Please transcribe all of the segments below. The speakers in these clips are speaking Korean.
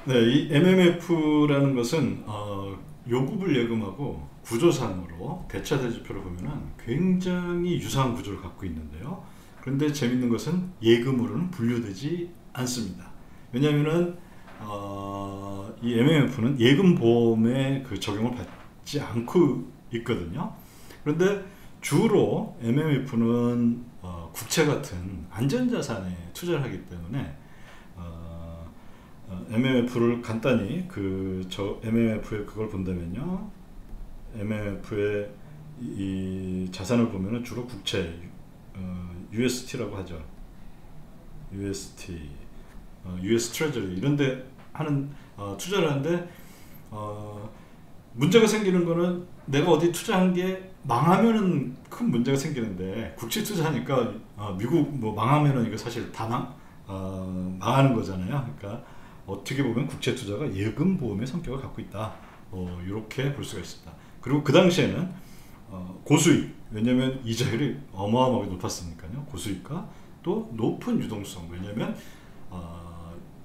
네, 이 MMF라는 것은 요구불 예금하고 구조상으로 대차대조표를 보면은 굉장히 유사한 구조를 갖고 있는데요. 그런데 재밌는 것은 예금으로는 분류되지 않습니다. 왜냐하면은 이 MMF는 예금보험의 그 적용을 받지 않고 있거든요. 그런데 주로 MMF는 국채 같은 안전자산에 투자를 하기 때문에 MMF를 간단히 MMF의 그걸 본다면요, MMF의 이 자산을 보면은 주로 국채, UST라고 하죠. UST, US 트레저리 이런데 하는 투자를 하는데 문제가 생기는 거는 내가 어디 투자한 게 망하면은 큰 문제가 생기는데 국채 투자하니까 미국 뭐 망하면은 이거 사실 다 망하는 거잖아요. 그러니까 어떻게 보면 국채 투자가 예금 보험의 성격을 갖고 있다. 이렇게 볼 수가 있습니다. 그리고 그 당시에는 고수익, 왜냐면 이자율이 어마어마하게 높았으니까요. 고수익과 또 높은 유동성, 왜냐면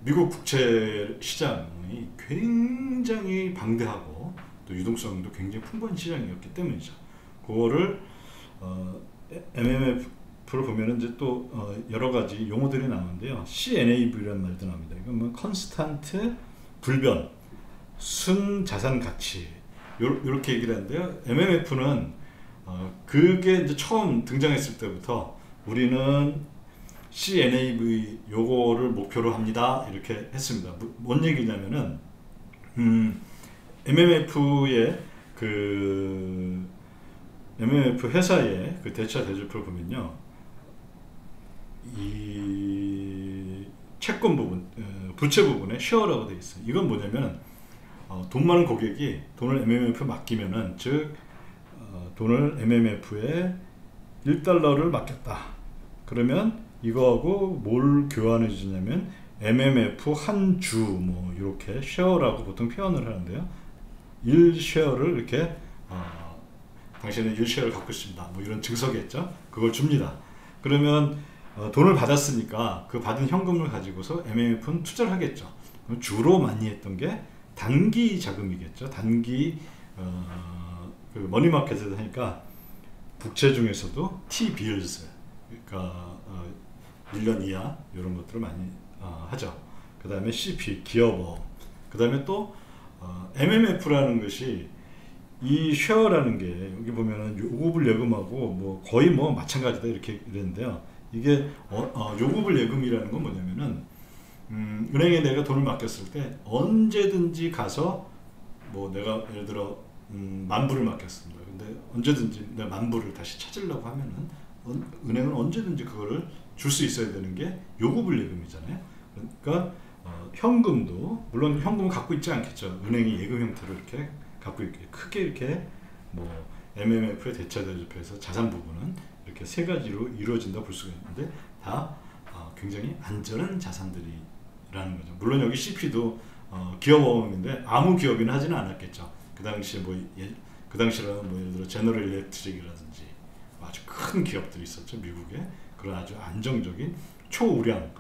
미국 국채 시장이 굉장히 방대하고 또 유동성도 굉장히 풍부한 시장이었기 때문이죠. 그거를 MMF를 보면은 이제 또 여러 가지 용어들이 나오는데요. CNAV라는 말도 나옵니다. 이건 뭐 컨스탄트 불변, 순 자산 가치 요렇게 얘기를 하는데요. MMF는 그게 이제 처음 등장했을 때부터 우리는 CNAV 요거를 목표로 합니다. 이렇게 했습니다. 뭔 얘기냐면은 MMF의 MMF 회사의 그 대차 대조표를 보면요, 이 채권 부분, 부채 부분에 쉐어라고 되어 있어요. 이건 뭐냐면 돈 많은 고객이 돈을 MMF에 맡기면은, 즉 돈을 MMF에 1달러를 맡겼다. 그러면 이거하고 뭘 교환해 주냐면 MMF 한 주 뭐 이렇게 쉐어라고 보통 표현을 하는데요. 1쉐어를 이렇게 당신은 1쉐어를 갖고 있습니다. 뭐 이런 증서겠죠. 그걸 줍니다. 그러면 돈을 받았으니까 그 받은 현금을 가지고서 MMF는 투자를 하겠죠. 주로 많이 했던 게 단기 자금이겠죠. 단기 그 머니마켓에서 하니까 국채 중에서도 T-bills, 그러니까 1년 이하 이런 것들을 많이 하죠. 그 다음에 CP, 기업보험, 그 다음에 또 MMF라는 것이 이 쉐어라는 게 여기 보면은 요구불 예금하고 뭐 거의 뭐 마찬가지다 이렇게 이랬는데요. 이게 요구불 예금이라는 건 뭐냐면은 은행에 내가 돈을 맡겼을 때 언제든지 가서 뭐 내가 예를 들어 10,000불을 맡겼습니다. 근데 언제든지 내가 10,000불을 다시 찾으려고 하면은 은행은 언제든지 그거를 줄 수 있어야 되는 게 요구불 예금이잖아요. 그러니까 현금도 물론 현금을 갖고 있지 않겠죠. 은행이 예금 형태로 이렇게 갖고 있게 크게 이렇게 뭐 MMF의 대차대조표에서 자산 부분은 이렇게 세 가지로 이루어진다 볼 수가 있는데 다 굉장히 안전한 자산들이라는 거죠. 물론 여기 CP도 기업보험인데 아무 기업이나 하지는 않았겠죠. 그 당시에 그 당시라는 뭐 예를 들어 제너럴 일렉트릭이라든지 아주 큰 기업들이 있었죠. 미국에 그런 아주 안정적인 초우량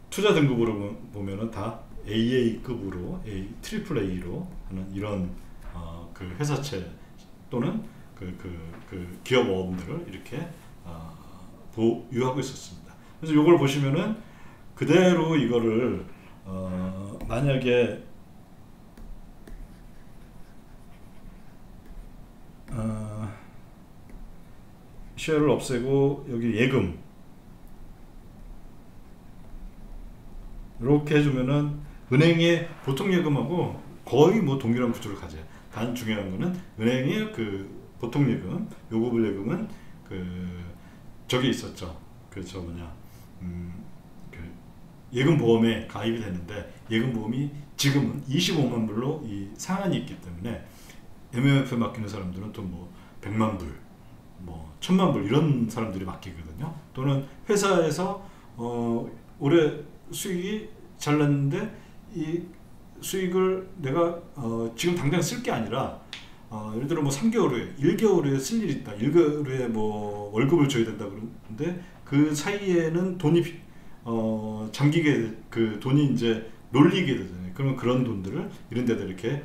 투자 등급으로 보면은 다 AA급으로 트리플 A로 하는 이런 그 회사채 또는 그 기업어음들을 이렇게 보유하고 있었습니다. 그래서 이걸 보시면은 그대로 이거를 만약에 쉐어를 없애고 여기 예금 이렇게 해주면은 은행의 보통 예금하고 거의 뭐 동일한 구조를 가져요. 단 중요한 거는 은행의 그 보통 예금, 요구불 예금은 저기 있었죠. 저 뭐냐, 그 예금보험에 가입이 됐는데 예금보험이 지금은 25만 불로 이 상한이 있기 때문에 MMF에 맡기는 사람들은 또 뭐 100만 불, 뭐 1000만 불 이런 사람들이 맡기거든요. 또는 회사에서 올해 수익이 잘 났는데 이 수익을 내가 지금 당장 쓸 게 아니라 예를 들어 뭐 3개월 후에 1개월 후에 쓸 일이 있다. 1개월 후에 뭐 월급을 줘야 된다 그러는데 그 사이에는 돈이 잠기게 그 돈이 이제 놀리게 되잖아요. 그러면 그런 돈들을 이런 데다 이렇게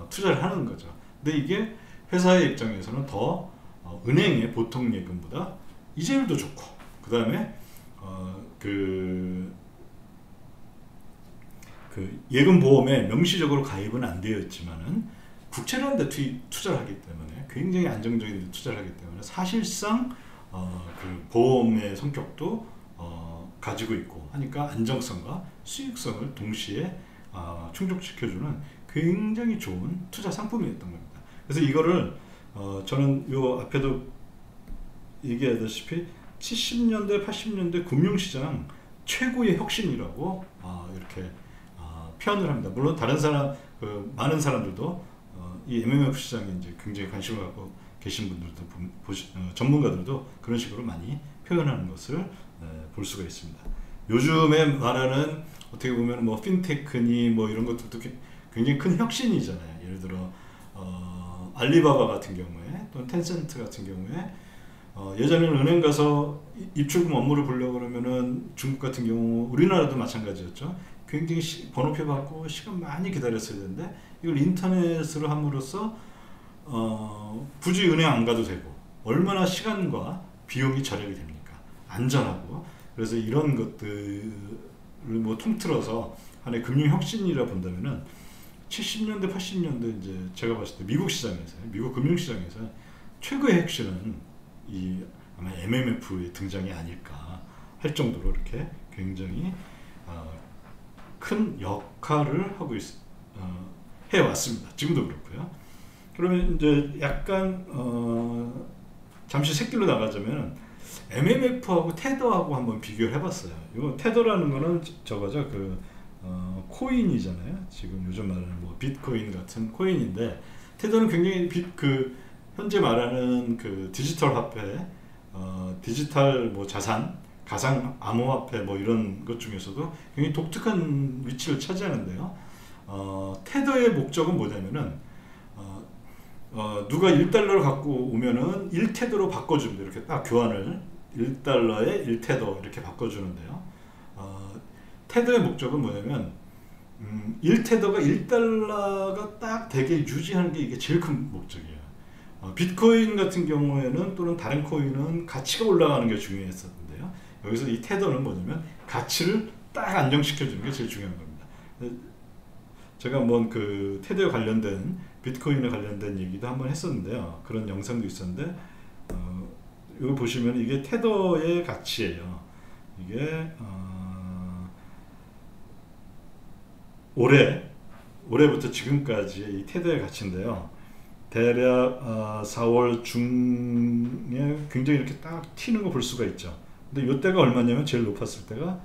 투자를 하는 거죠. 근데 이게 회사의 입장에서는 더 은행의 보통 예금보다 이자율도 좋고, 그 다음에 그 예금 보험에 명시적으로 가입은 안 되어 있지만은 국채라는 데 투자를 하기 때문에 굉장히 안정적인 데 투자를 하기 때문에 사실상 그 보험의 성격도 가지고 있고 하니까 안정성과 수익성을 동시에 충족시켜주는 굉장히 좋은 투자 상품이었던 겁니다. 그래서 이거를 저는 요 앞에도 얘기하다시피 70년대 80년대 금융시장 최고의 혁신이라고 이렇게 표현을 합니다. 물론 다른 사람 많은 사람들도 이 MMF 시장에 이제 굉장히 관심을 갖고 계신 분들도 전문가들도 그런 식으로 많이 표현하는 것을 볼 수가 있습니다. 요즘에 말하는 어떻게 보면 뭐 핀테크니 뭐 이런 것들도 굉장히 큰 혁신이잖아요. 예를 들어 알리바바 같은 경우에 또는 텐센트 같은 경우에 예전에는 은행 가서 입출금 업무를 보려고 그러면은 중국 같은 경우 우리나라도 마찬가지였죠. 굉장히 번호표 받고 시간 많이 기다렸어야 되는데 이걸 인터넷으로 함으로써 굳이 은행 안 가도 되고 얼마나 시간과 비용이 절약이 됩니까? 안전하고. 그래서 이런 것들을 뭐 통틀어서 하나의 금융 혁신이라 본다면은 70년대 80년대 이제 제가 봤을 때 미국 시장에서 미국 금융 시장에서 최고의 혁신은 이 아마 MMF의 등장이 아닐까 할 정도로 이렇게 굉장히 큰 역할을 하고 해왔습니다. 지금도 그렇고요. 그러면 이제 약간 잠시 샛길로 나가자면 MMF하고 테더하고 한번 비교를 해봤어요. 이거 테더라는 거는 저거죠. 코인이잖아요. 지금 요즘 말하는 뭐 비트코인 같은 코인인데 테더는 굉장히 현재 말하는 그 디지털 화폐, 디지털 뭐 자산, 가상 암호화폐 뭐 이런 것 중에서도 굉장히 독특한 위치를 차지하는데요. 테더의 목적은 뭐냐면은 누가 1달러를 갖고 오면은 1테더로 바꿔줍니다. 이렇게 딱 교환을 1달러에 1테더 이렇게 바꿔주는데요. 테더의 목적은 뭐냐면 1테더가 1달러가 딱 되게 유지하는 게 이게 제일 큰 목적이에요. 비트코인 같은 경우에는 또는 다른 코인은 가치가 올라가는 게 중요했었는데요. 여기서 이 테더는 뭐냐면 가치를 딱 안정시켜주는 게 제일 중요한 겁니다. 제가 한번 그 테더에 관련된 비트코인에 관련된 얘기도 한번 했었는데요. 그런 영상도 있었는데 여기 보시면 이게 테더의 가치예요. 이게 올해부터 지금까지의 이 테더의 가치인데요. 대략 4월 중에 굉장히 이렇게 딱 튀는 거 볼 수가 있죠. 근데 이때가 얼마냐면 제일 높았을 때가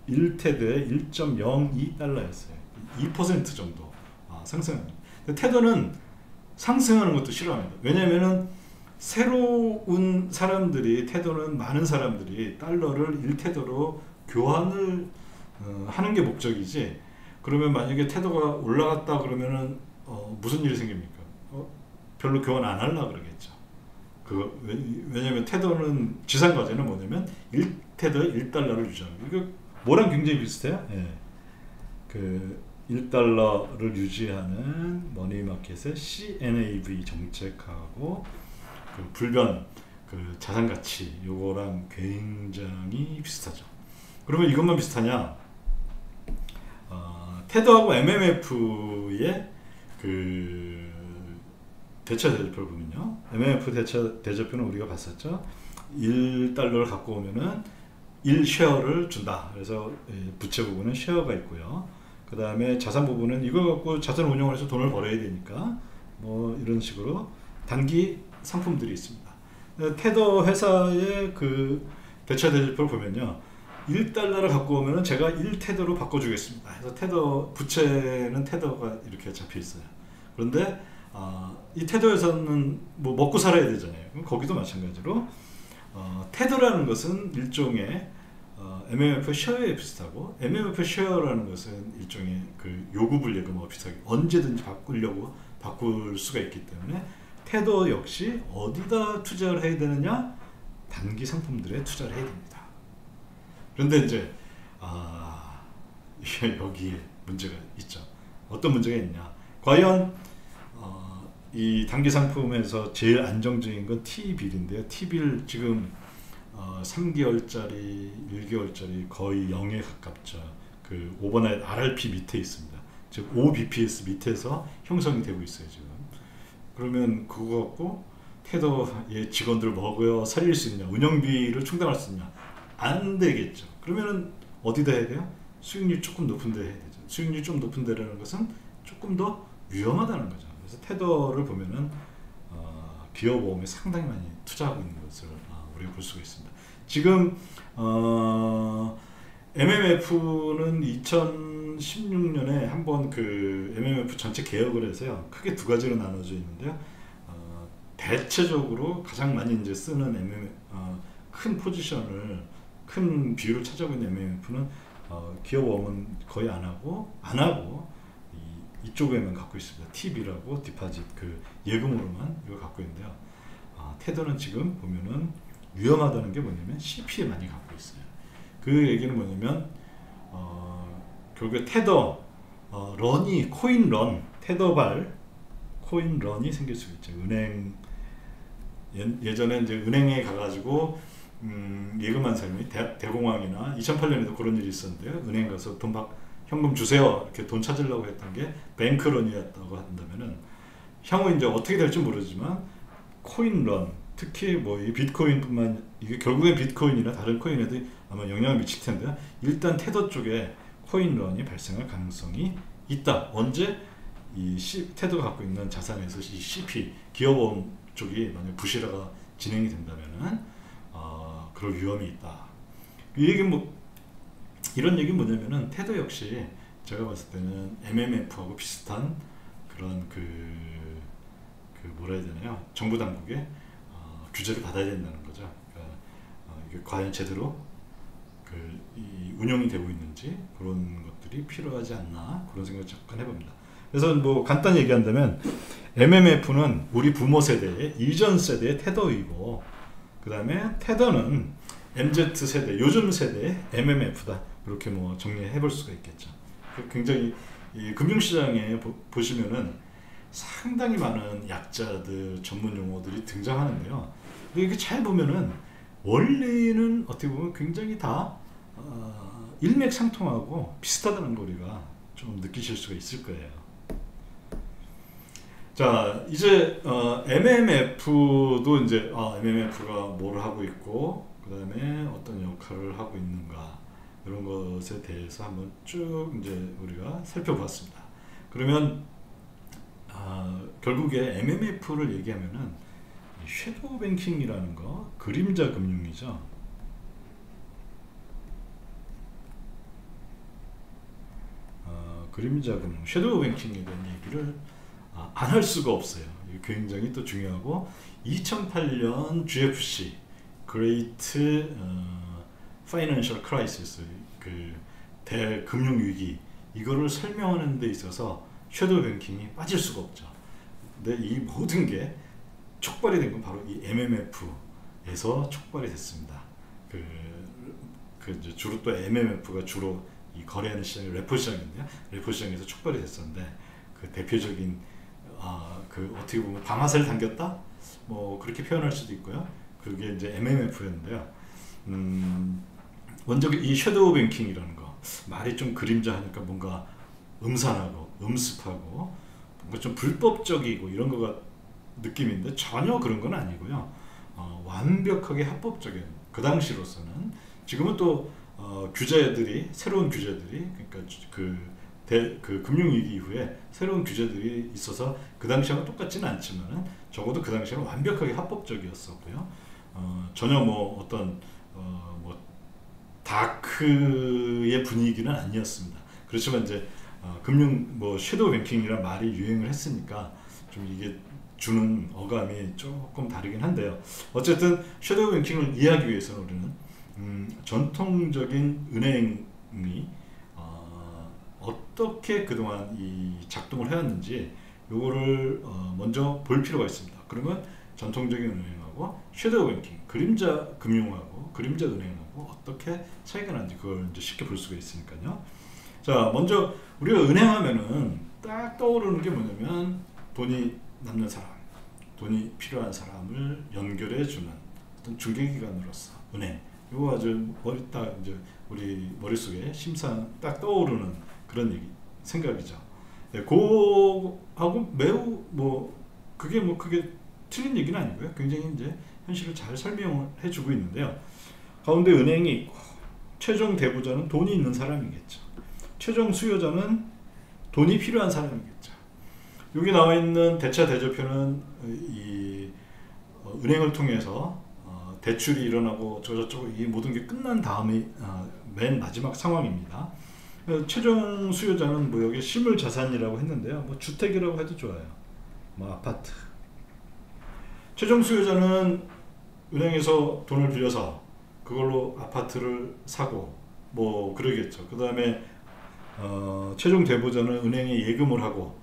1테더에 1.02달러였어요. 2% 정도 상승합니다. 테더는 상승하는 것도 싫어합니다. 왜냐하면 새로운 사람들이 테더는 많은 사람들이 달러를 1테더로 교환을 하는 게 목적이지. 그러면 만약에 테더가 올라갔다 그러면은 무슨 일이 생깁니까? 별로 교환 안 하려고 그러겠죠. 왜냐면 테더는 지상 과제는 뭐냐면 1테더에 1달러를 유지합니다. 이거 뭐랑 굉장히 비슷해요? 예. 1달러를 유지하는 머니마켓의 CNAV 정책하고 불변 자산 가치 요거랑 굉장히 비슷하죠. 그러면 이것만 비슷하냐? 테더하고 MMF의 대처 대조표를 보면요. MMF 대처 대조표는 우리가 봤었죠. 1달러를 갖고 오면은 1쉐어를 준다. 그래서 부채 부분은 쉐어가 있고요. 그 다음에 자산 부분은 이거 갖고 자산 운용을 해서 돈을 벌어야 되니까 뭐 이런 식으로 단기 상품들이 있습니다. 테더 회사의 대처 대조표를 보면요. 1달러를 갖고 오면은 제가 1테더로 바꿔주겠습니다. 그래서 부채는 테더가 이렇게 잡혀 있어요. 그런데 이 테더에서는 뭐 먹고 살아야 되잖아요. 그럼 거기도 마찬가지로 테더라는 것은 일종의 MMF 쉐어에 비슷하고 MMF 쉐어라는 것은 일종의 요구불 예금과 비슷하게 언제든지 바꿀 수가 있기 때문에 테더 역시 어디다 투자를 해야 되느냐? 단기 상품들에 투자를 해야 됩니다. 그런데 이제 여기에 문제가 있죠. 어떤 문제가 있냐? 과연 이 단기 상품에서 제일 안정적인 건 T빌인데요. T빌 지금 3개월짜리, 1개월짜리 거의 0에 가깝죠. 그 오버나잇 RRP 밑에 있습니다. 즉 5bps 밑에서 형성이 되고 있어요 지금. 그러면 그거 갖고 테더의 직원들 먹여 살릴 수 있냐, 운영비를 충당할 수 있냐? 안 되겠죠. 그러면은 어디다 해야 돼요? 수익률 조금 높은 데 해야 되죠. 수익률 좀 높은 데라는 것은 조금 더 위험하다는 거죠. 그래서 테더를 보면은 기업보험에 상당히 많이 투자하고 있는 것을 우리가 볼 수가 있습니다. 지금 MMF는 2016년에 한번 그 MMF 전체 개혁을 해서요. 크게 두 가지로 나눠져 있는데요. 대체적으로 가장 많이 이제 쓰는 큰 포지션을, 큰 비율을 차지하고 있는 MMF는 기업보험은 거의 안 하고 이쪽에만 갖고 있습니다. TB라고 디파짓 그 예금으로만 이거 갖고 있는데요. 테더는 지금 보면은 위험하다는 게 뭐냐면 CP에 많이 갖고 있어요. 그 얘기는 뭐냐면 결국에 테더 런이 코인런, 테더발 코인런이 생길 수 있죠. 은행 예전에 이제 은행에 가가지고 예금한 사람이 대공황이나 2008년에도 그런 일이 있었는데요. 은행 가서 현금 주세요 이렇게 돈 찾으려고 했던 게 뱅크런이었다고 한다면은 향후 이제 어떻게 될지 모르지만 코인런, 특히 뭐 이 비트코인뿐만, 이게 결국엔 비트코인이나 다른 코인에도 아마 영향을 미칠 텐데 일단 테더 쪽에 코인런이 발생할 가능성이 있다. 언제 이 테더가 갖고 있는 자산에서 이 CP 기업보험 쪽이 만약 부실화가 진행이 된다면은 그럴 위험이 있다. 이 얘기는 이런 얘기는 뭐냐면은 테더 역시 제가 봤을 때는 MMF하고 비슷한 그런 그 뭐라 해야 되나요? 정부 당국의 규제를 받아야 된다는 거죠. 그러니까 이게 과연 제대로 이 운영이 되고 있는지 그런 것들이 필요하지 않나 그런 생각을 잠깐 해봅니다. 그래서 뭐 간단히 얘기한다면 MMF는 우리 부모 세대의 이전 세대의 테더이고, 그 다음에 테더는 MZ 세대, 요즘 세대의 MMF다. 이렇게 뭐 정리해 볼 수가 있겠죠. 굉장히 이 금융시장에 보시면은 상당히 많은 약자들, 전문 용어들이 등장하는데요. 근데 이렇게 잘 보면은 원래는 어떻게 보면 굉장히 다 일맥상통하고 비슷하다는 걸 우리가 좀 느끼실 수가 있을 거예요. 자, 이제 MMF도 이제 MMF가 뭘 하고 있고 그 다음에 어떤 역할을 하고 있는가 이런 것에 대해서 한번 쭉 이제 우리가 살펴보았습니다. 그러면 결국에 MMF를 얘기하면은 섀도우 뱅킹이라는 거, 그림자 금융이죠. 그림자 금융, 섀도우 뱅킹에 대한 얘기를 안 할 수가 없어요. 이게 굉장히 또 중요하고 2008년 GFC Great Financial Crisis 그 대금융위기 이거를 설명하는 데 있어서 섀도우 뱅킹이 빠질 수가 없죠. 근데 이 모든 게 촉발이 된 건 바로 이 MMF에서 촉발이 됐습니다. 이제 주로 또 MMF가 주로 이 거래하는 시장이 레포 시장인데요. 레포 시장에서 촉발이 됐었는데 그 대표적인 어떻게 보면 방아쇠를 당겼다? 뭐 그렇게 표현할 수도 있고요. 그게 이제 MMF였는데요. 먼저 이 섀도우 뱅킹이라는 거 말이 좀 그림자 하니까 뭔가 음산하고 음습하고 뭔가 좀 불법적이고 이런 거가 느낌인데 전혀 그런 건 아니고요. 완벽하게 합법적인 그 당시로서는 지금은 또 규제들이 새로운 규제들이 그러니까 그 금융위기 이후에 새로운 규제들이 있어서 그 당시와는 똑같지는 않지만은 적어도 그 당시에는 완벽하게 합법적이었었고요. 전혀 뭐 어떤 뭐 다크의 분위기는 아니었습니다. 그렇지만 이제 금융 뭐 섀도우 뱅킹이란 말이 유행을 했으니까 좀 이게 주는 어감이 조금 다르긴 한데요. 어쨌든 섀도우 뱅킹을 이해하기 위해서는 우리는 전통적인 은행이 어떻게 그동안 이 작동을 해왔는지 요거를 먼저 볼 필요가 있습니다. 그러면 전통적인 은행하고 섀도우 뱅킹, 그림자 금융하고 그림자 은행하고 어떻게 차이가 나는지 그걸 이제 쉽게 볼 수가 있으니까요. 자, 먼저 우리가 은행하면은 딱 떠오르는 게 뭐냐면 돈이 남는 사람, 돈이 필요한 사람을 연결해 주는 어떤 중개기관으로서 은행. 이거 아주 이제 우리 머릿속에 심상 딱 떠오르는 그런 생각이죠. 네, 그하고 매우 그게 틀린 얘기는 아니고요. 굉장히 이제 현실을 잘 설명해 주고 있는데요. 가운데 은행이 있고, 최종 대부자는 돈이 있는 사람이겠죠. 최종 수요자는 돈이 필요한 사람이겠죠. 여기 나와 있는 대차 대조표는 은행을 통해서 대출이 일어나고 저쪽 이 모든 게 끝난 다음에 맨 마지막 상황입니다. 최종 수요자는 여기 실물 자산이라고 했는데요. 주택이라고 해도 좋아요. 아파트. 최종 수요자는 은행에서 돈을 빌려서 그걸로 아파트를 사고 그러겠죠. 그 다음에 최종 대부자는 은행에 예금을 하고,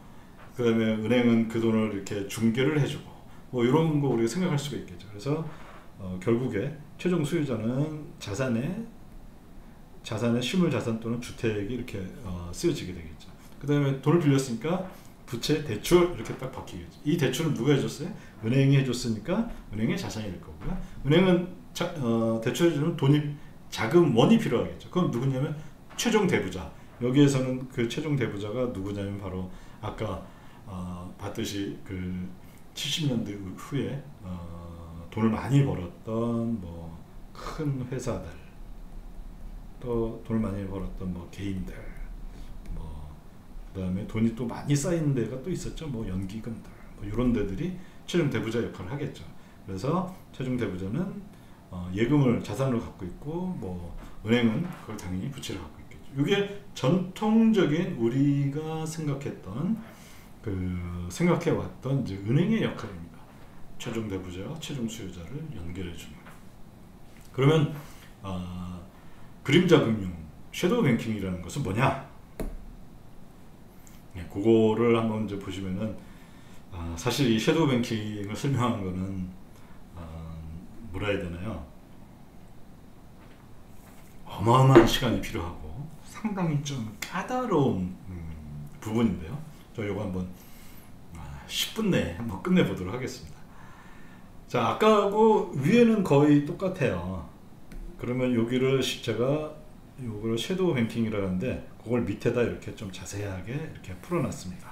그 다음에 은행은 그 돈을 이렇게 중개를 해주고 이런 거 우리가 생각할 수가 있겠죠. 그래서 결국에 최종 수요자는 자산의 실물 자산 또는 주택이 이렇게 쓰여지게 되겠죠. 그 다음에 돈을 빌렸으니까 부채, 대출 이렇게 딱 바뀌겠죠. 이 대출은 누가 해줬어요? 은행이 해줬으니까 은행의 자산이 될 거고요. 은행은 대출해주는 자금원이 필요하겠죠. 그건 누구냐면 최종 대부자. 여기에서는 그 최종 대부자가 누구냐면 바로 아까 봤듯이 그 70년대 후에 돈을 많이 벌었던 큰 회사들, 또 돈을 많이 벌었던 개인들, 그 다음에 돈이 또 많이 쌓이는 데가 또 있었죠. 연기금들, 이런 데들이 최종 대부자 역할을 하겠죠. 그래서 최종 대부자는 예금을 자산으로 갖고 있고, 은행은 그걸 당연히 부채를 갖고 있겠죠. 이게 전통적인 우리가 생각해왔던 이제 은행의 역할입니다. 최종 대부자와 최종 수요자를 연결해주는. 그러면 그림자 금융, 섀도우 뱅킹이라는 것은 뭐냐? 네, 그거를 한번 이제 보시면은 사실 이 섀도우 뱅킹을 설명한 거는 뭐라 해야 되나요? 어마어마한 시간이 필요하고 상당히 좀 까다로운 부분인데요. 저 이거 한번 10분 내에 한번 끝내보도록 하겠습니다. 자, 아까하고 위에는 거의 똑같아요. 그러면 여기를 제가 이걸 섀도우 뱅킹이라고 하는데 그걸 밑에다 이렇게 좀 자세하게 이렇게 풀어놨습니다.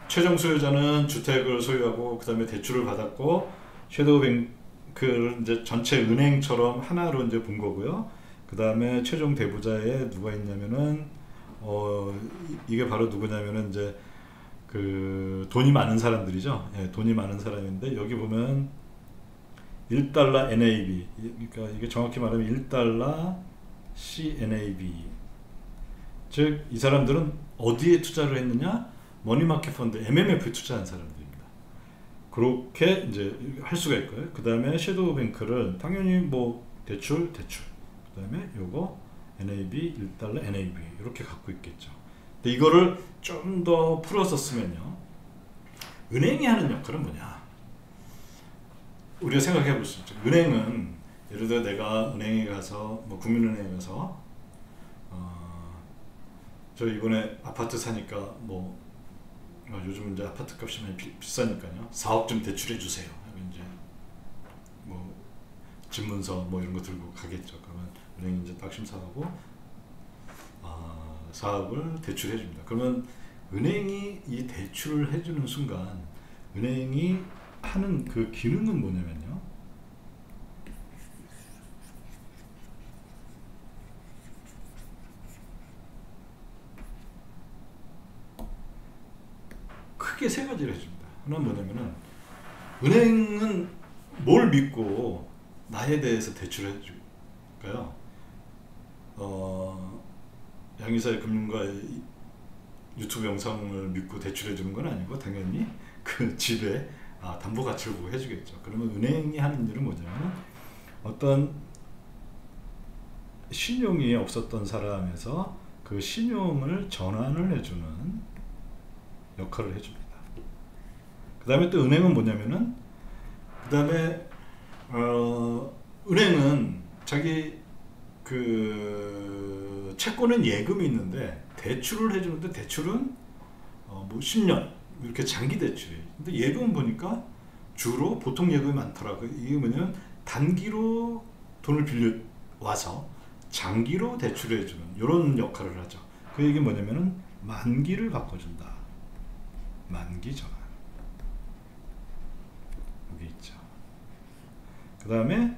최종 수요자는 주택을 소유하고 그 다음에 대출을 받았고, 섀도우 뱅크를 이제 전체 은행처럼 하나로 이제 본 거고요. 그 다음에 최종 대부자에 누가 있냐면은 이게 바로 누구냐면은 이제 그 돈이 많은 사람들이죠. 예, 돈이 많은 사람인데 여기 보면 1달러 NAB, 그러니까 이게 정확히 말하면 1달러 CNAB, 즉 이 사람들은 어디에 투자를 했느냐? 머니마켓 펀드 MMF에 투자한 사람들입니다. 그렇게 이제 할 수가 있고요. 그 다음에 섀도우 뱅크를 당연히 대출, 그 다음에 요거 NAB, 1달러 NAB 이렇게 갖고 있겠죠. 근데 이거를 좀 더 풀어서 쓰면요, 은행이 하는 역할은 뭐냐? 우리가 생각해 볼 수 있죠. 은행은 예를 들어 내가 은행에 가서 국민은행에 가서 저 이번에 아파트 사니까 요즘 이제 아파트 값이 많이 비싸니까요. 4억 좀 대출해 주세요. 하면 이제 집문서 이런 거 들고 가겠죠. 그러면 은행이 이제 딱 심사하고 4억을 대출해 줍니다. 그러면 은행이 이 대출을 해주는 순간 은행이 하는 그 기능은 뭐냐면요, 크게 세 가지를 해줍니다. 하나는 뭐냐면은 은행은 뭘 믿고 나에 대해서 대출을 해줄까요? 양이사의 금융가 유튜브 영상을 믿고 대출해 주는 건 아니고 당연히 그 집에 담보 가치를 보고 해주겠죠. 그러면 은행이 하는 일은 뭐냐면 어떤 신용이 없었던 사람에서 그 신용을 전환을 해주는 역할을 해줍니다. 그 다음에 또 은행은 뭐냐면은 그 다음에 은행은 자기 그 채권은 예금이 있는데 대출을 해주는데 대출은 뭐 10년 이렇게 장기 대출이에요. 근데 예금은 보니까 주로 보통 예금이 많더라고요. 이게 뭐냐면 단기로 돈을 빌려 와서 장기로 대출해 주는 이런 역할을 하죠. 그 얘기 뭐냐면은 만기를 바꿔준다. 만기 전환. 여기 있죠. 그 다음에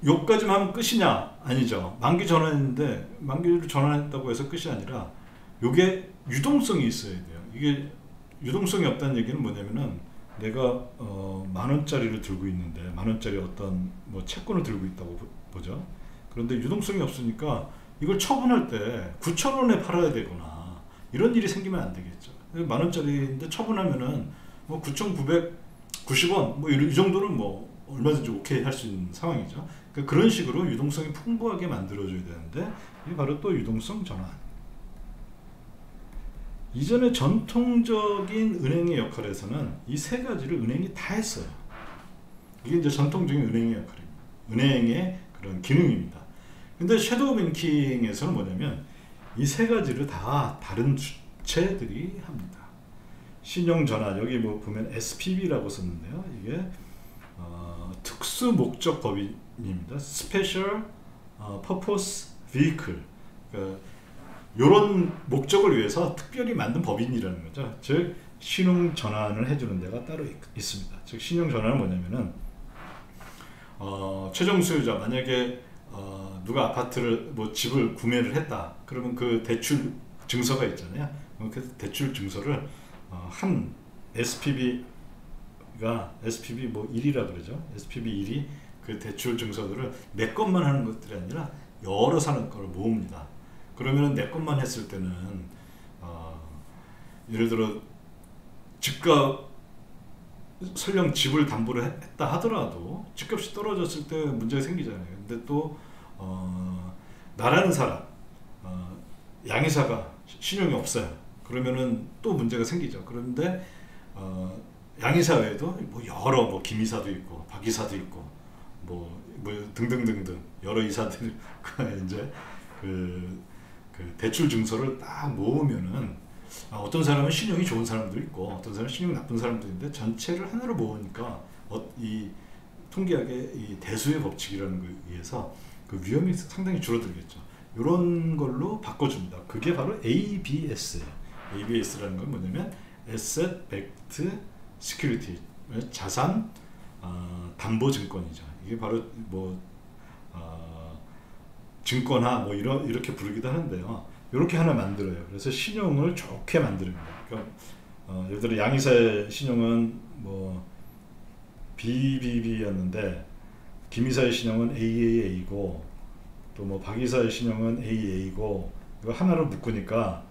요까지만 하면 끝이냐? 아니죠. 만기 전환인데 만기를 전환했다고 해서 끝이 아니라 요게 유동성이 있어야 돼요. 이게 유동성이 없다는 얘기는 뭐냐면은 내가 만원짜리를 들고 있는데 만원짜리 어떤 뭐 채권을 들고 있다고 보죠. 그런데 유동성이 없으니까 이걸 처분할 때 9,000원에 팔아야 되거나 이런 일이 생기면 안 되겠죠. 만원짜리인데 처분하면은 뭐 9,990원 뭐 이 정도는 뭐 얼마든지 오케이 할 수 있는 상황이죠. 그러니까 그런 식으로 유동성이 풍부하게 만들어줘야 되는데 이게 바로 또 유동성 전환. 이전에 전통적인 은행의 역할에서는 이 세 가지를 은행이 다 했어요. 이게 이제 전통적인 은행의 역할입니다. 은행의 그런 기능입니다. 근데 섀도우 뱅킹에서는 뭐냐면 이 세 가지를 다 다른 주체들이 합니다. 신용 전환, 여기 뭐 보면 SPV라고 썼는데요. 이게 특수 목적 법인입니다. Special Purpose Vehicle. 그러니까 이런 목적을 위해서 특별히 만든 법인이라는 거죠. 즉 신용 전환을 해주는 데가 따로 있습니다. 즉 신용 전환은 뭐냐면은 최종 수요자 만약에 누가 아파트를 뭐 집을 구매를 했다. 그러면 그 대출 증서가 있잖아요. 그 대출 증서를 한 SPV가 SPV 뭐 1이라 그러죠. SPV 1이 그 대출 증서들을 내 것만 하는 것들이 아니라 여러 사람 걸 모읍니다. 그러면은 내 것만 했을 때는 예를 들어 집값 설령 집을 담보를 했다 하더라도 집값이 떨어졌을 때 문제가 생기잖아요. 근데 또 나라는 사람 양의사가 신용이 없어요. 그러면은 또 문제가 생기죠. 그런데 양의사 외에도 뭐 여러 뭐 김이사도 있고 박이사도 있고 뭐 등등등등 여러 이사들이 이제 그 대출 증서를 딱 모으면은 어떤 사람은 신용이 좋은 사람도 있고 어떤 사람은 신용이 나쁜 사람도 있는데 전체를 하나로 모으니까 이 통계학의 이 대수의 법칙이라는 거에 의해서 그 위험이 상당히 줄어들겠죠. 이런 걸로 바꿔줍니다. 그게 바로 ABS예요. ABS라는 건 뭐냐면 Asset Backed Security, 자산 담보 증권이죠. 이게 바로 뭐 증권화 뭐 이렇게 부르기도 하는데요. 이렇게 하나 만들어요. 그래서 신용을 좋게 만듭니다. 그러니까 예를 들어 양이사의 신용은 뭐 BBB였는데 김이사의 신용은 AAA고 또 뭐 박이사의 신용은 AA고 이거 하나로 묶으니까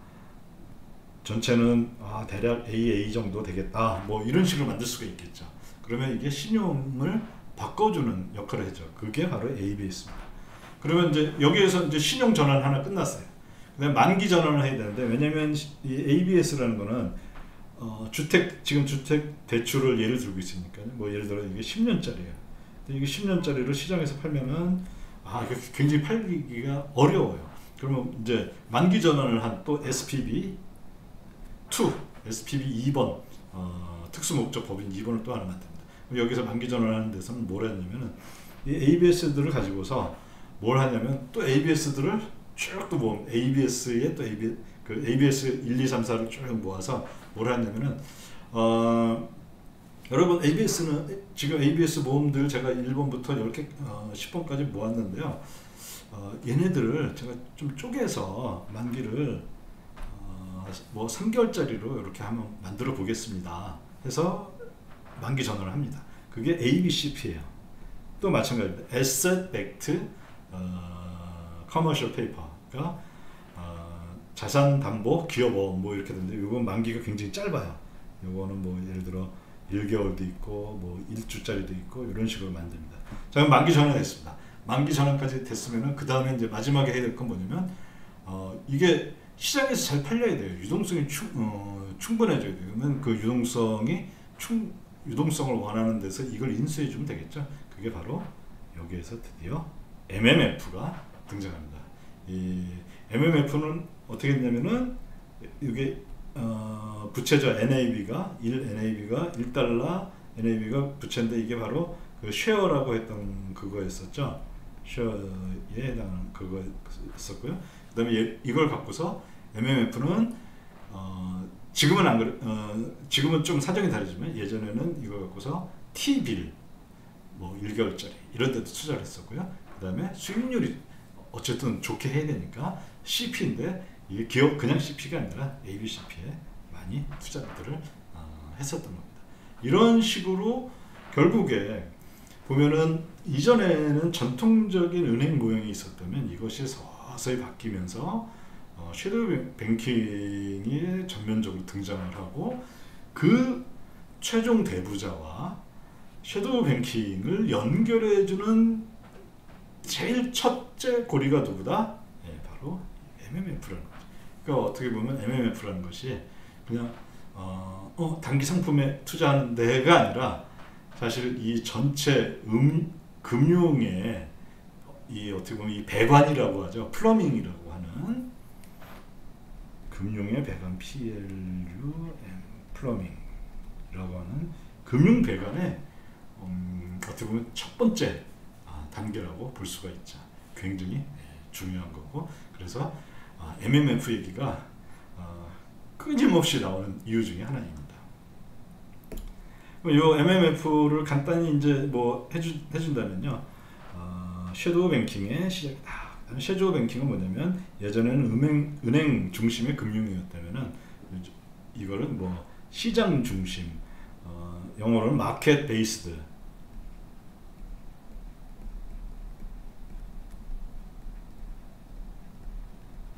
전체는 대략 AA 정도 되겠다. 뭐 이런 식으로 만들 수가 있겠죠. 그러면 이게 신용을 바꿔주는 역할을 했죠. 그게 바로 ABS입니다. 그러면 이제 여기에서 이제 신용 전환 하나 끝났어요. 그다음 만기 전환을 해야 되는데 왜냐면 이 ABS라는 거는 지금 주택 대출을 예를 들고 있으니까요. 뭐 예를 들어 이게 10년짜리예요. 근데 이게 10년짜리를 시장에서 팔면은 이거 굉장히 팔기가 어려워요. 그러면 이제 만기 전환을 한 또 SPV 2, SPV 2번 특수 목적 법인 2번을 또 하나 만듭니다. 여기서 만기 전환을 하는 데서는 뭘 했냐면은 이 ABS들을 가지고서 뭘 하냐면 또 ABS들을 쭉 또 모음 ABS에 또 ABS 1, 2, 3, 4를 쭉 모아서 뭘 하냐면은 여러분 ABS는 지금 ABS 모음들 제가 1번부터 이렇게 10번까지 모았는데요. 얘네들을 제가 좀 쪼개서 만기를 뭐 3개월짜리로 이렇게 한번 만들어 보겠습니다. 해서 만기 전환을 합니다. 그게 ABCP예요. 또 마찬가지입니다. Asset Backed Commercial Paper가 자산 담보 기업어음 뭐 이렇게 되는데 이건 만기가 굉장히 짧아요. 이거는 뭐 예를 들어 1개월도 있고 뭐 1주짜리도 있고 이런 식으로 만듭니다. 자, 그럼 만기 전환했습니다. 만기 전환까지 됐으면은 그 다음에 이제 마지막에 해야 될 건 뭐냐면 이게 시장에서 잘 팔려야 돼요. 유동성이 충분해져야 돼요. 그러면 그 유동성을 원하는 데서 이걸 인수해 주면 되겠죠. 그게 바로 여기에서 드디어 MMF가 등장합니다. 이 MMF는 어떻게 했냐면은 이게 부채죠. NAB가 1달러 NAB가 부채인데 이게 바로 그 쉐어라고 했던 그거였었죠. 쉐어에 해당하는 그거였었고요. 그 다음에 이걸 갖고서 MMF는 지금은 안 그래, 지금은 좀 사정이 다르지만 예전에는 이거 갖고서 T빌 뭐 1개월짜리 이런 데도 투자를 했었고요. 그 다음에 수익률이 어쨌든 좋게 해야 되니까 CP인데 이게 기업 그냥 CP가 아니라 ABCP에 많이 투자들을 했었던 겁니다. 이런 식으로 결국에 보면은 이전에는 전통적인 은행 모형이 있었다면 이것이 서서히 바뀌면서 섀도우 뱅킹이 전면적으로 등장을 하고 그 최종 대부자와 섀도우 뱅킹을 연결해주는 제일 첫째 고리가 누구다? 네, 바로 MMF라는 거죠. 그러니까 어떻게 보면 MMF라는 것이 그냥 단기 상품에 투자하는 데가 아니라 사실 이 전체 금융의 이 어떻게 보면 이 배관이라고 하죠. 플러밍이라고 하는 금융의 배관 PLUM 플러밍이라고 하는 금융 배관의 어떻게 보면 첫 번째 단계라고 볼 수가 있죠. 굉장히 중요한 거고 그래서 MMF 얘기가 끊임없이 나오는 이유 중에 하나입니다. 이 MMF를 간단히 이제 뭐 해준다면요, 섀도우 뱅킹의 시작이다. 섀도우 뱅킹은 뭐냐면 예전에는 은행 중심의 금융이었다면은 이거는 뭐 시장 중심, 영어로는 마켓 베이스드.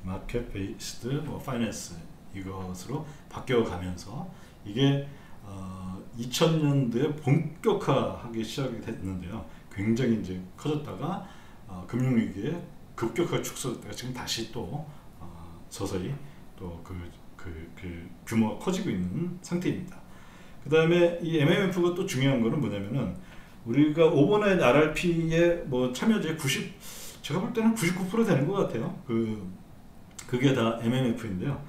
마켓 베이스드 뭐 파이낸스 이것으로 바뀌어가면서 이게 2000년대에 본격화하기 시작이 됐는데요. 굉장히 이제 커졌다가 금융위기에 급격하게 축소됐다가 지금 다시 또 서서히 또 그 규모가 커지고 있는 상태입니다. 그 다음에 이 MMF가 또 중요한 거는 뭐냐면은 우리가 오버나잇 RRP에 뭐 참여자의 제가 볼 때는 99% 되는 것 같아요. 그게 다 MMF인데요.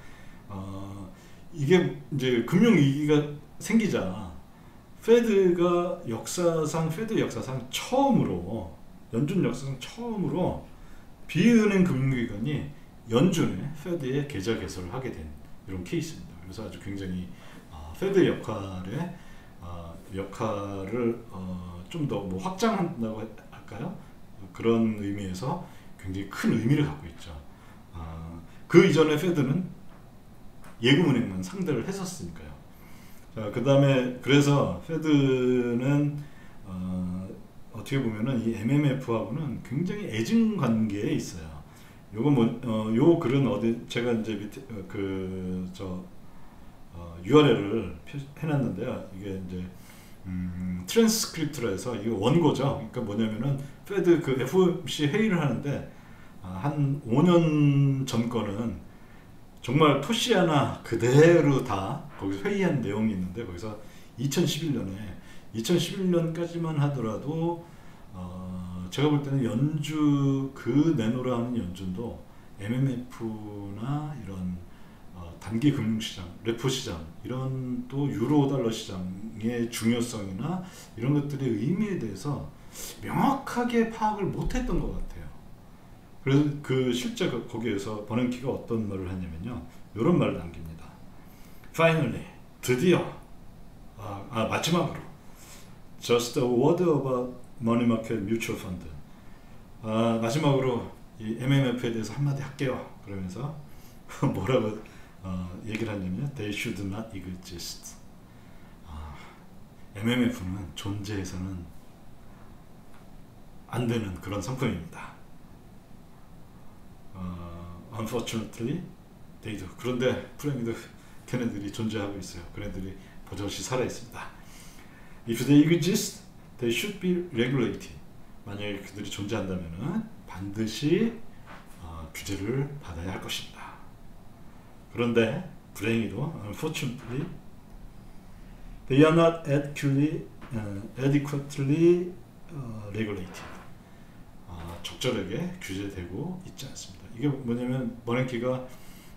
이게 이제 금융위기가 생기자 페드가 페드 역사상 처음으로 연준 역사상 처음으로 비은행 금융기관이 연준에 페드의 계좌 개설을 하게 된 이런 케이스입니다. 그래서 아주 굉장히 페드 역할을 좀 더 뭐 확장한다고 할까요? 그런 의미에서 굉장히 큰 의미를 갖고 있죠. 그 이전에 페드는 예금은행만 상대를 했었으니까요. 자, 그 다음에 그래서 페드는 어떻게 보면은 이 MMF하고는 굉장히 애증 관계에 있어요. 요거 요 글은 어디 제가 이제 밑에 URL을 해놨는데요. 이게 이제 트랜스크립트라 해서 이게 원고죠. 그러니까 뭐냐면은 페드 그 FOMC 회의를 하는데 한 5년 전 거는 정말 토시 하나 그대로 다 거기서 회의한 내용이 있는데 거기서 2011년까지만 하더라도 제가 볼 때는 연주 내노라 하는 연준도 MMF나 이런 단기 금융시장, 레포 시장 이런 또 유로 달러 시장의 중요성이나 이런 것들의 의미에 대해서 명확하게 파악을 못했던 것 같아요. 그래서 실제 거기에서 버냉키가 어떤 말을 하냐면요, 이런 말을 남깁니다. Finally, 드디어 마지막으로 Just a word about money market mutual fund. 마지막으로 이 MMF에 대해서 한마디 할게요. 그러면서 뭐라고 얘기를 하냐면 They should not exist. MMF는 존재해서는 안 되는 그런 상품입니다. Unfortunately, they do. 그런데 불행히도 걔네들이 존재하고 있어요. 걔네들이 버젓이 살아 있습니다. If they exist, they should be regulated. 만약에 그들이 존재한다면은 반드시 규제를 받아야 할 것입니다. 그런데 불행히도 unfortunately, they are not adequately regulated. 적절하게 규제되고 있지 않습니다. 이게 뭐냐면 버냉키가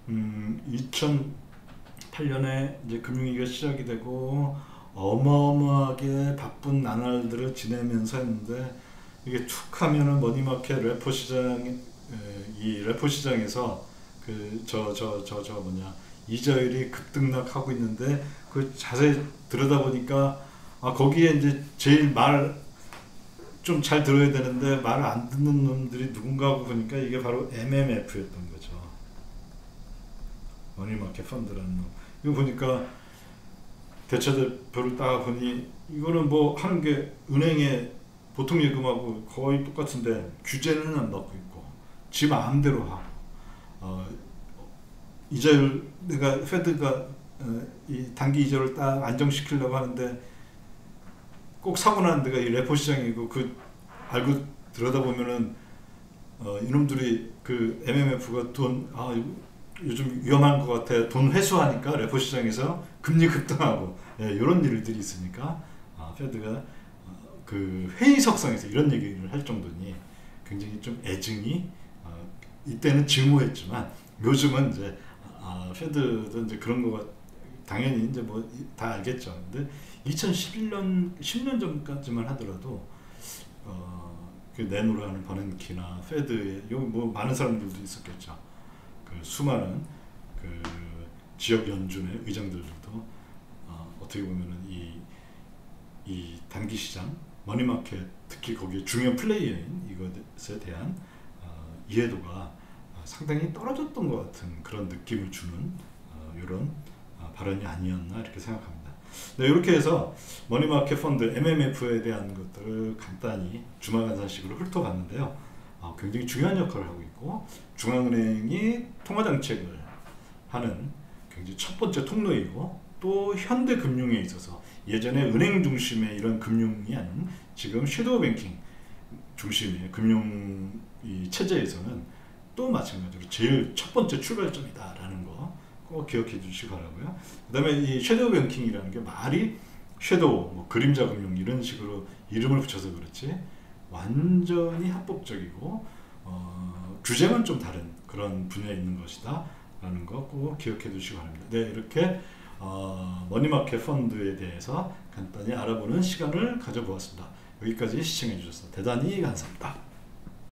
2008년에 이제 금융위기가 시작이 되고 어마어마하게 바쁜 나날들을 지내면서 했는데 이게 툭 하면은 머니마켓 레포 시장, 이 레포 시장에서 그 이자율이 급등락하고 있는데 그 자세히 들여다보니까 거기에 이제 제일 말 좀 잘 들어야 되는데 말을 안 듣는 놈들이 누군가 하고 보니까 이게 바로 MMF였던 거죠. 머니마켓 펀드라는 놈. 이거 보니까 대차대표를 딱 보니 이거는 뭐 하는 게 은행에 보통 예금하고 거의 똑같은데 규제는 안 받고 있고 지 마음대로 하고 이자율 내가 페드가 이 단기 이자를 딱 안정시키려고 하는데 꼭 사고 나는 데가 이 레포 시장이고 그 알고 들여다보면은 이놈들이 그 MMF가 돈 요즘 위험한 것 같아 돈 회수하니까 레포 시장에서 금리 급등하고 이런 일들이 있으니까 페드가 그 회의석상에서 이런 얘기를 할 정도니 굉장히 좀 애증이 이때는 증오했지만 요즘은 이제 페드도 이제 그런 거가 당연히 이제 뭐 다 알겠죠. 근데 2011년 10년 전까지만 하더라도 그 내노라는 버냉키나 페드에 여기 뭐 많은 사람들도 있었겠죠. 그 수많은 그 지역 연준의 의장들도 어떻게 보면은 이 단기 시장 머니마켓 특히 거기에 중요한 플레이어인 이것에 대한 이해도가 상당히 떨어졌던 것 같은 그런 느낌을 주는 이런 발언이 아니었나 이렇게 생각합니다. 네, 이렇게 해서 머니마켓 펀드 MMF에 대한 것들을 간단히 주마간산식으로 훑어봤는데요. 굉장히 중요한 역할을 하고 있고 중앙은행이 통화정책을 하는 굉장히 첫 번째 통로이고 또 현대금융에 있어서 예전에 은행 중심의 이런 금융이 아닌 지금 섀도우 뱅킹 중심의 금융 이 체제에서는 또 마찬가지로 제일 첫 번째 출발점이다라는 거 꼭 기억해 주시기 바라고요. 그 다음에 이 섀도우 뱅킹이라는 게 말이 섀도우, 뭐 그림자 금융 이런 식으로 이름을 붙여서 그렇지 완전히 합법적이고 규제만 좀 다른 그런 분야에 있는 것이다 라는 거 꼭 기억해 두시기 바랍니다. 네, 이렇게 머니마켓 펀드에 대해서 간단히 알아보는 시간을 가져보았습니다. 여기까지 시청해 주셔서 대단히 감사합니다.